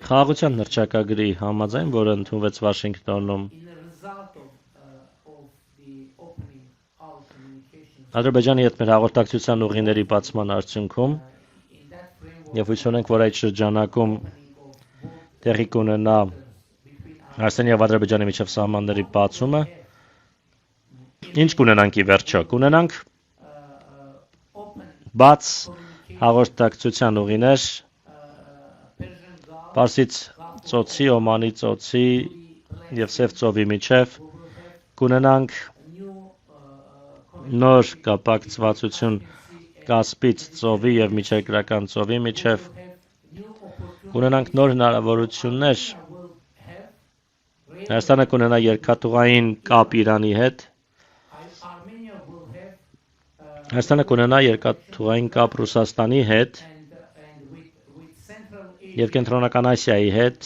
Խաղաղության հռչակագրի համաձայն, որը ընդունվեց Վաշինգտոնում, Ադրբեջանի հետ մեր հաղորդակցության ուղիների բացման արդյունքում եւ հույս ունենք, որ այդ շրջանակում տեղի կունենա Արցախի եւ Ադրբեջանի միջև սահմանների բացումը, ինչ կունենանք ի վերջո, կունենանք բաց հաղորդակցության ուղիներ Պարսից ծոցի, Օմանի ծոցի եւ Սև ծովի միջև, կունենանք նոր կապակցվածություն Կասպից ծովի եւ Միջերկրական ծովի միջև, կունենանք նոր հնարավորություններ, Հայաստանը կունենա երկաթուղային կապ Իրանի հետ, Հայաստանը կունենա երկաթուղային կապ Ռուսաստանի հետ եւ Կենտրոնական Ասիայի հետ,